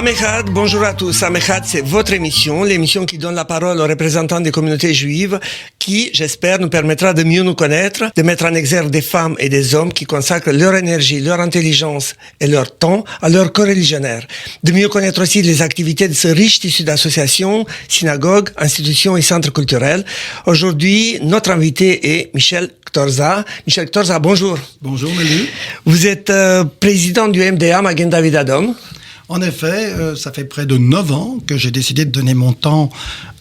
Amechad, bonjour à tous. Amechad, c'est votre émission, l'émission qui donne la parole aux représentants des communautés juives qui, j'espère, nous permettra de mieux nous connaître, de mettre en exergue des femmes et des hommes qui consacrent leur énergie, leur intelligence et leur temps à leur coreligionnaire. De mieux connaître aussi les activités de ce riche tissu d'associations, synagogues, institutions et centres culturels. Aujourd'hui, notre invité est Michel Ktorza. Michel Ktorza, bonjour. Bonjour, Mélie. Vous êtes président du MDA Magen David Adom. En effet, ça fait près de 9 ans que j'ai décidé de donner mon temps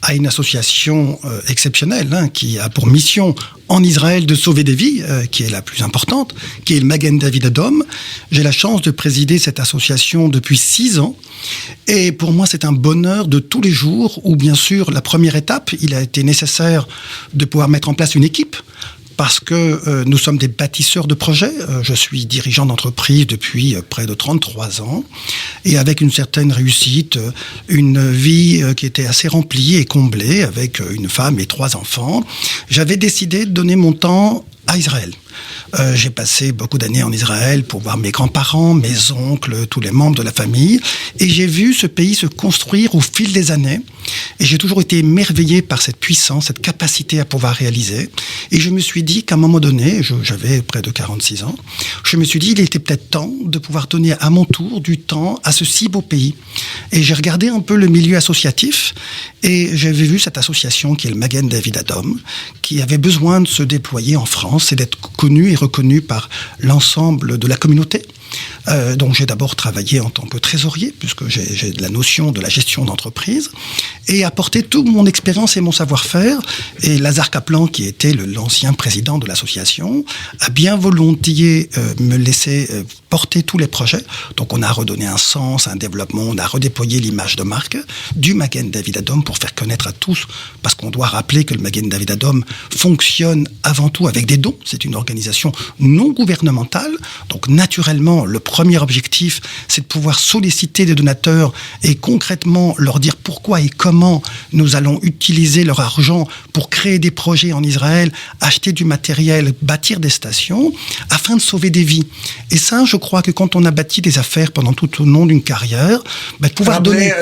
à une association exceptionnelle qui a pour mission en Israël de sauver des vies, qui est la plus importante, qui est le Magen David Adom. J'ai la chance de présider cette association depuis 6 ans. Et pour moi, c'est un bonheur de tous les jours où, bien sûr, la première étape, il a été nécessaire de pouvoir mettre en place une équipe. Parce que nous sommes des bâtisseurs de projets. Je suis dirigeant d'entreprise depuis près de 33 ans et avec une certaine réussite, une vie qui était assez remplie et comblée avec une femme et 3 enfants. J'avais décidé de donner mon temps à Israël. J'ai passé beaucoup d'années en Israël pour voir mes grands-parents, mes oncles, tous les membres de la famille. Et j'ai vu ce pays se construire au fil des années. Et j'ai toujours été émerveillé par cette puissance, cette capacité à pouvoir réaliser. Et je me suis dit qu'à un moment donné, j'avais près de 46 ans, je me suis dit il était peut-être temps de pouvoir donner à mon tour du temps à ce si beau pays. Et j'ai regardé un peu le milieu associatif et j'avais vu cette association qui est le Magen David Adom, qui avait besoin de se déployer en France et d'être connu et reconnu par l'ensemble de la communauté. Donc j'ai d'abord travaillé en tant que trésorier, puisque j'ai de la notion de la gestion d'entreprise, et apporté toute mon expérience et mon savoir-faire. Et Lazare Kaplan, qui était l'ancien président de l'association, a bien volontiers me laissé porter tous les projets. Donc on a redonné un sens, un développement, on a redéployé l'image de marque du Magen David Adom pour faire connaître à tous, parce qu'on doit rappeler que le Magen David Adom fonctionne avant tout avec des dons. C'est une organisation non gouvernementale, donc naturellement le premier objectif, c'est de pouvoir solliciter des donateurs et concrètement leur dire pourquoi et comment nous allons utiliser leur argent pour créer des projets en Israël, acheter du matériel, bâtir des stations, afin de sauver des vies. Et ça, je crois que quand on a bâti des affaires pendant tout au long d'une carrière, pouvoir donner...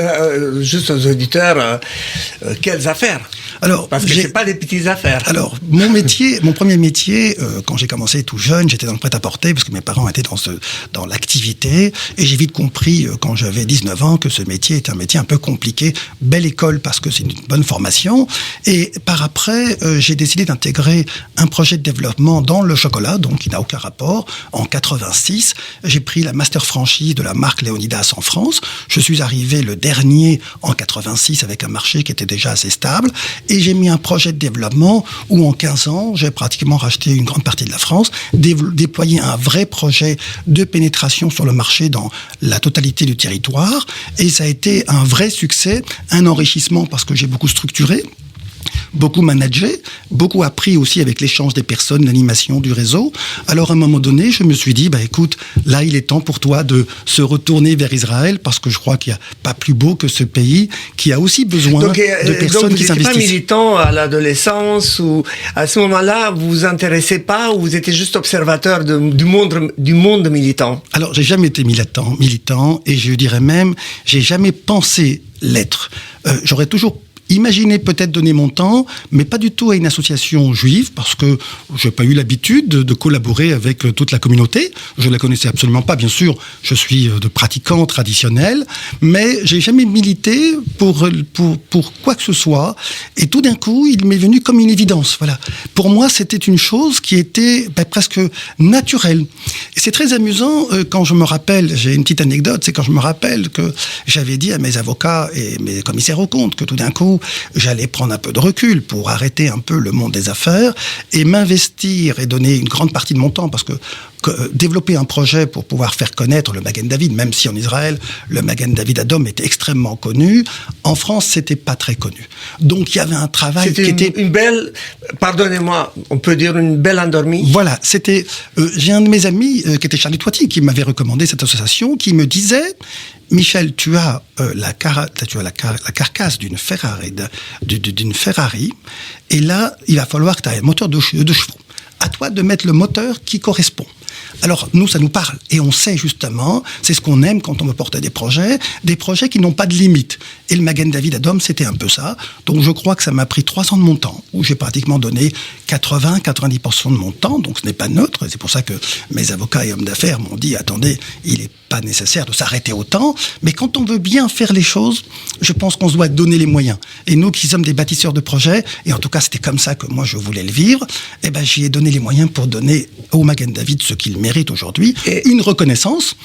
juste aux auditeurs, quelles affaires ? Alors, parce que c'est pas des petites affaires. Alors, mon premier métier, quand j'ai commencé tout jeune, j'étais dans le prêt-à-porter, parce que mes parents étaient dans l'activité, et j'ai vite compris, quand j'avais 19 ans, que ce métier est un métier un peu compliqué. Belle école, parce que c'est une bonne formation. Et par après, j'ai décidé d'intégrer un projet de développement dans le chocolat, donc qui n'a aucun rapport. En 86, j'ai pris la master franchise de la marque Léonidas en France. Je suis arrivé le dernier en 86 avec un marché qui était déjà assez stable. Et j'ai mis un projet de développement où en 15 ans, j'ai pratiquement racheté une grande partie de la France, déployé un vrai projet de pénétration sur le marché dans la totalité du territoire. Et ça a été un vrai succès, un enrichissement parce que j'ai beaucoup structuré, beaucoup managé, beaucoup appris aussi avec l'échange des personnes, l'animation du réseau. Alors à un moment donné, je me suis dit, écoute, là il est temps pour toi de se retourner vers Israël parce que je crois qu'il n'y a pas plus beau que ce pays qui a aussi besoin de personnes qui s'investissent. Donc vous n'étiez pas militant à l'adolescence ou à ce moment-là, vous vous intéressez pas ou vous étiez juste observateur du monde militant? Alors j'ai jamais été militant et je dirais même, j'ai jamais pensé l'être. J'aurais toujours imaginez peut-être donner mon temps, mais pas du tout à une association juive, parce que j'ai pas eu l'habitude de collaborer avec toute la communauté. Je la connaissais absolument pas, bien sûr. Je suis de pratiquant traditionnel, mais j'ai jamais milité pour quoi que ce soit. Et tout d'un coup, il m'est venu comme une évidence. Voilà. Pour moi, c'était une chose qui était presque naturelle. Et c'est très amusant quand je me rappelle, j'ai une petite anecdote, c'est quand je me rappelle que j'avais dit à mes avocats et mes commissaires aux comptes que tout d'un coup, j'allais prendre un peu de recul pour arrêter un peu le monde des affaires et m'investir et donner une grande partie de mon temps parce que développer un projet pour pouvoir faire connaître le Magen David, même si en Israël, le Magen David Adom était extrêmement connu, en France, c'était pas très connu. Donc, il y avait un travail qui était... une belle, pardonnez-moi, on peut dire une belle endormie. Voilà, c'était... j'ai un de mes amis, qui était Charlie Toiti, qui m'avait recommandé cette association, qui me disait... Michel, tu as la carcasse d'une Ferrari, et là, il va falloir que tu aies un moteur de chevaux. À toi de mettre le moteur qui correspond. Alors nous, ça nous parle et on sait justement, c'est ce qu'on aime quand on veut porter des projets qui n'ont pas de limite. Et le Magen David Adom, c'était un peu ça. Donc je crois que ça m'a pris 3 ans de mon temps, où j'ai pratiquement donné 80-90% de mon temps, donc ce n'est pas neutre. C'est pour ça que mes avocats et hommes d'affaires m'ont dit, attendez, il n'est pas nécessaire de s'arrêter autant, mais quand on veut bien faire les choses, je pense qu'on se doit donner les moyens. Et nous qui sommes des bâtisseurs de projets, et en tout cas c'était comme ça que moi je voulais le vivre, eh ben j'y ai donné les moyens pour donner au Magen David ce qu'il mérite aujourd'hui, une reconnaissance,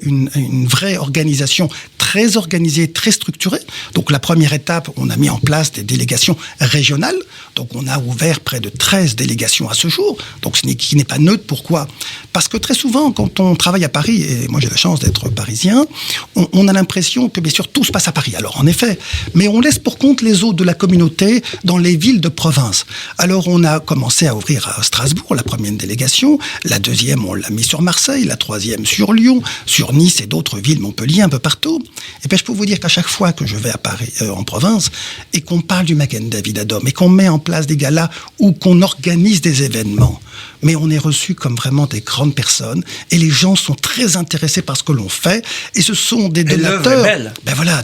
une vraie organisation très organisée, très structurée. Donc la première étape, on a mis en place des délégations régionales, donc on a ouvert près de 13 délégations à ce jour, donc qui n'est pas neutre. Pourquoi ? Parce que très souvent, quand on travaille à Paris, et moi j'ai la chance d'être parisien, on a l'impression que bien sûr tout se passe à Paris. Alors en effet, mais on laisse pour compte les autres de la communauté dans les villes de province. Alors on a commencé à ouvrir à Strasbourg la première délégation, la deuxième on l'a mis sur Marseille, la troisième sur Lyon, sur Nice et d'autres villes, Montpellier, un peu partout. Et bien je peux vous dire qu'à chaque fois que je vais à Paris, en province, et qu'on parle du Magen David Adom, et qu'on met en place des galas ou qu'on organise des événements, mais on est reçu comme vraiment des grandes personnes et les gens sont très intéressés par ce que l'on fait et ce sont des donateurs,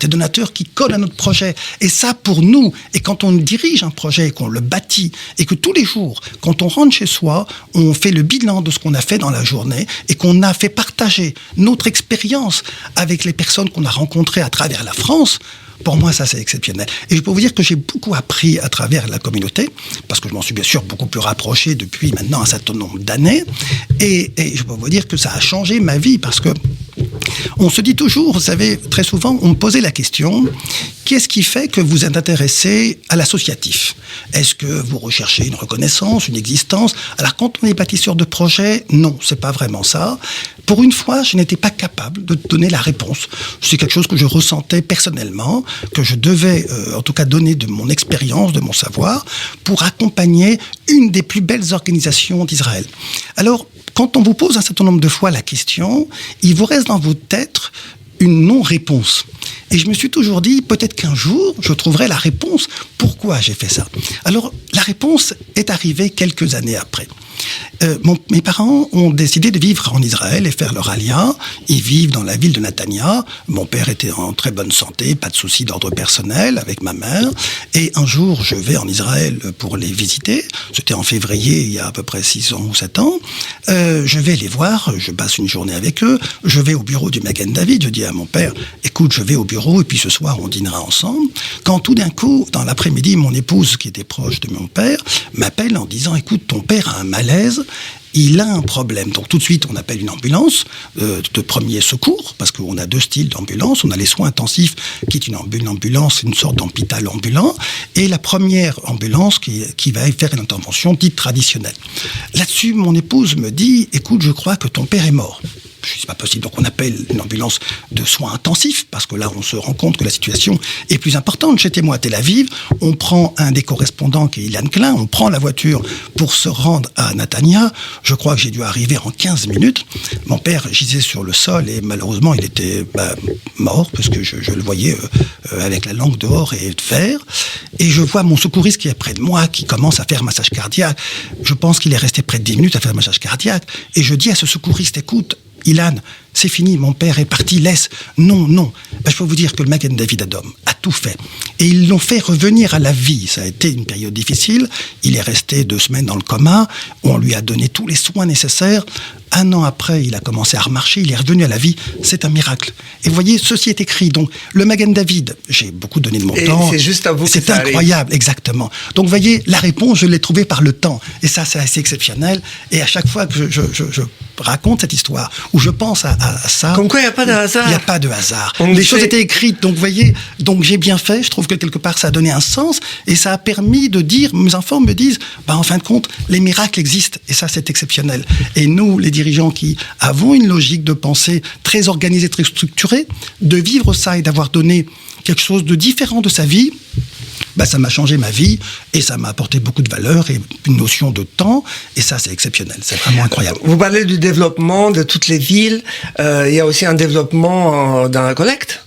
des donateurs qui collent à notre projet. Et ça pour nous, et quand on dirige un projet et qu'on le bâtit et que tous les jours, quand on rentre chez soi, on fait le bilan de ce qu'on a fait dans la journée et qu'on a fait partager notre expérience avec les personnes qu'on a rencontrées à travers la France, pour moi, ça, c'est exceptionnel. Et je peux vous dire que j'ai beaucoup appris à travers la communauté, parce que je m'en suis bien sûr beaucoup plus rapproché depuis maintenant un certain nombre d'années. Et je peux vous dire que ça a changé ma vie, parce que on se dit toujours, vous savez, très souvent, on me posait la question, qu'est-ce qui fait que vous êtes intéressé à l'associatif ? Est-ce que vous recherchez une reconnaissance, une existence ? Alors, quand on est bâtisseur de projet, non, c'est pas vraiment ça. Pour une fois, je n'étais pas capable de donner la réponse. C'est quelque chose que je ressentais personnellement, que je devais, en tout cas, donner de mon expérience, de mon savoir, pour accompagner une des plus belles organisations d'Israël. Alors, quand on vous pose un certain nombre de fois la question, il vous reste dans votre tête une non-réponse. Et je me suis toujours dit, peut-être qu'un jour, je trouverai la réponse. Pourquoi j'ai fait ça ? Alors, la réponse est arrivée quelques années après. Mes parents ont décidé de vivre en Israël et faire leur alia. Ils vivent dans la ville de Netanya. Mon père était en très bonne santé, pas de soucis d'ordre personnel avec ma mère. Et un jour, je vais en Israël pour les visiter. C'était en février, il y a à peu près 6 ans ou 7 ans. Je vais les voir, je passe une journée avec eux. Je vais au bureau du Magen David. Je dis à mon père, écoute, je vais au bureau et puis ce soir, on dînera ensemble. Quand tout d'un coup, dans l'après-midi, mon épouse, qui était proche de mon père, m'appelle en disant, écoute, ton père a un malaise, il a un problème. Donc tout de suite, on appelle une ambulance de premier secours, parce qu'on a 2 styles d'ambulance. On a les soins intensifs, qui est une ambulance, une sorte d'hôpital ambulant, et la première ambulance qui va faire une intervention dite traditionnelle. Là-dessus, mon épouse me dit, écoute, je crois que ton père est mort. Je dis, c'est pas possible. Donc on appelle une ambulance de soins intensifs, parce que là on se rend compte que la situation est plus importante. J'étais moi à Tel Aviv, on prend un des correspondants qui est Ilan Klein, on prend la voiture pour se rendre à Netanya. Je crois que j'ai dû arriver en 15 minutes. Mon père gisait sur le sol et malheureusement il était mort, parce que je le voyais avec la langue dehors et de fer. Et je vois mon secouriste qui est près de moi, qui commence à faire massage cardiaque. Je pense qu'il est resté près de 10 minutes à faire massage cardiaque. Et je dis à ce secouriste, écoute, Ilan, c'est fini, mon père est parti, laisse. Non. Je peux vous dire que le Magen David Adom a tout fait. Et ils l'ont fait revenir à la vie. Ça a été une période difficile. Il est resté 2 semaines dans le coma. On lui a donné tous les soins nécessaires. 1 an après, il a commencé à remarcher. Il est revenu à la vie. C'est un miracle. Et vous voyez, ceci est écrit. Donc, le Magen David, j'ai beaucoup donné de mon temps. C'est juste à vous que c'est incroyable, arrive. Exactement. Donc, vous voyez, la réponse, je l'ai trouvée par le temps. Et ça, c'est assez exceptionnel. Et à chaque fois que je raconte cette histoire, où je pense à ça... Comme quoi, il n'y a pas de hasard. Il n'y a pas de hasard. Les choses étaient écrites. Donc, vous voyez, donc j'ai bien fait. Je trouve que quelque part, ça a donné un sens. Et ça a permis de dire, mes enfants me disent, en fin de compte, les miracles existent. Et ça, c'est exceptionnel. Et nous, les dirigeants qui avons une logique de pensée très organisée, très structurée, de vivre ça et d'avoir donné quelque chose de différent de sa vie, ça m'a changé ma vie et ça m'a apporté beaucoup de valeur et une notion de temps. Et ça, c'est exceptionnel. C'est vraiment incroyable. Vous parlez du développement de toutes les villes. Il y a aussi un développement dans la collecte.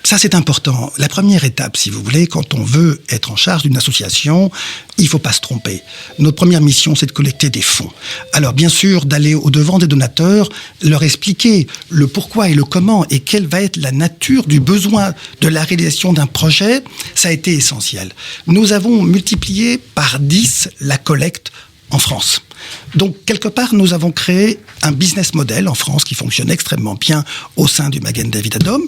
Ça, c'est important. La première étape, si vous voulez, quand on veut être en charge d'une association, il ne faut pas se tromper. Notre première mission, c'est de collecter des fonds. Alors, bien sûr, d'aller au-devant des donateurs, leur expliquer le pourquoi et le comment et quelle va être la nature du besoin de la réalisation d'un projet, ça a été essentiel. Nous avons multiplié par 10 la collecte en France. Donc, quelque part, nous avons créé un business model en France qui fonctionne extrêmement bien au sein du Magen David Adom.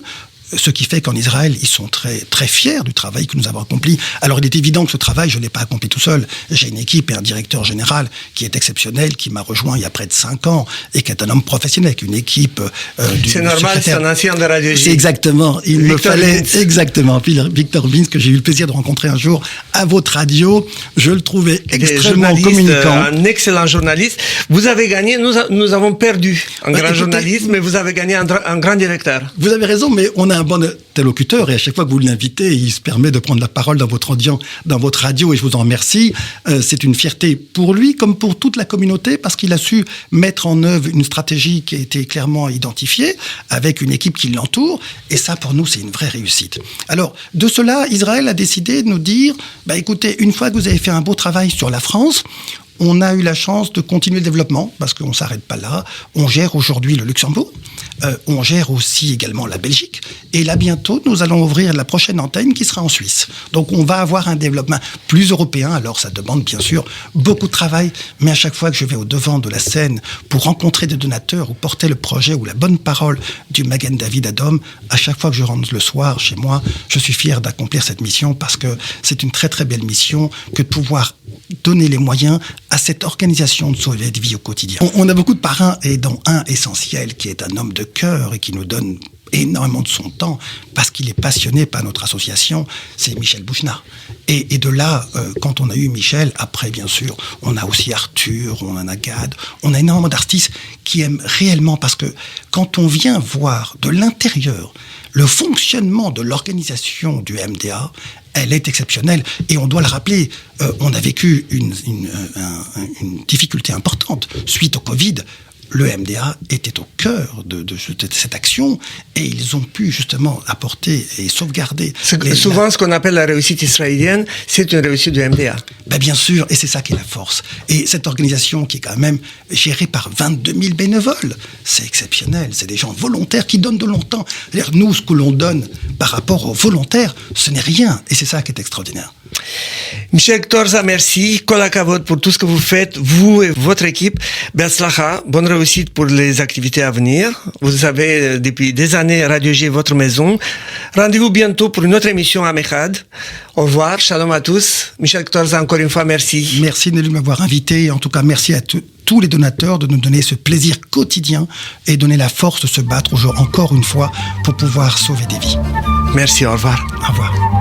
Ce qui fait qu'en Israël, ils sont très, très fiers du travail que nous avons accompli. Alors, il est évident que ce travail, je ne l'ai pas accompli tout seul. J'ai une équipe et un directeur général qui est exceptionnel, qui m'a rejoint il y a près de 5 ans et qui est un homme professionnel, avec une équipe c'est normal, c'est un ancien de Radio J. C'est exactement. Il me fallait exactement. Victor Vince, que j'ai eu le plaisir de rencontrer un jour à votre radio. Je le trouvais extrêmement communicant. Un excellent journaliste. Vous avez gagné, nous avons perdu un grand journaliste, mais vous avez gagné un grand directeur. Vous avez raison, mais on a un bon interlocuteur et à chaque fois que vous l'invitez, il se permet de prendre la parole dans votre radio et je vous en remercie. C'est une fierté pour lui comme pour toute la communauté parce qu'il a su mettre en œuvre une stratégie qui a été clairement identifiée avec une équipe qui l'entoure et ça pour nous c'est une vraie réussite. Alors de cela, Israël a décidé de nous dire, écoutez, une fois que vous avez fait un beau travail sur la France, on a eu la chance de continuer le développement, parce qu'on ne s'arrête pas là. On gère aujourd'hui le Luxembourg, on gère aussi également la Belgique, et là bientôt, nous allons ouvrir la prochaine antenne qui sera en Suisse. Donc on va avoir un développement plus européen, alors ça demande bien sûr beaucoup de travail, mais à chaque fois que je vais au devant de la scène pour rencontrer des donateurs ou porter le projet ou la bonne parole du Magen David Adom, à chaque fois que je rentre le soir chez moi, je suis fier d'accomplir cette mission parce que c'est une très très belle mission que de pouvoir donner les moyens à cette organisation de sauver des vies au quotidien. On a beaucoup de parrains et dont un essentiel qui est un homme de cœur et qui nous donne énormément de son temps parce qu'il est passionné par notre association, c'est Michel Bouchna. Et de là, quand on a eu Michel, après bien sûr, on a aussi Arthur, on en a Gad, on a énormément d'artistes qui aiment réellement parce que quand on vient voir de l'intérieur le fonctionnement de l'organisation du MDA, elle est exceptionnelle et on doit le rappeler, on a vécu une difficulté importante suite au Covid. Le MDA était au cœur de cette action et ils ont pu justement apporter et sauvegarder. Souvent, ce qu'on appelle la réussite israélienne, c'est une réussite du MDA. Bien sûr, et c'est ça qui est la force. Et cette organisation qui est quand même gérée par 22 000 bénévoles, c'est exceptionnel. C'est des gens volontaires qui donnent de longtemps. C'est-à-dire, nous, ce que l'on donne par rapport aux volontaires, ce n'est rien. Et c'est ça qui est extraordinaire. Michel Torza, merci. Kol hakavod pour tout ce que vous faites, vous et votre équipe. Be'atzlacha, bonne réussite pour les activités à venir. Vous savez, depuis des années, Radio J est votre maison. Rendez-vous bientôt pour une autre émission à Mechad. Au revoir, shalom à tous. Michel Torza, encore une fois, merci. Merci de m'avoir invité. En tout cas, merci à tous les donateurs de nous donner ce plaisir quotidien et donner la force de se battre encore une fois pour pouvoir sauver des vies. Merci, au revoir. Au revoir.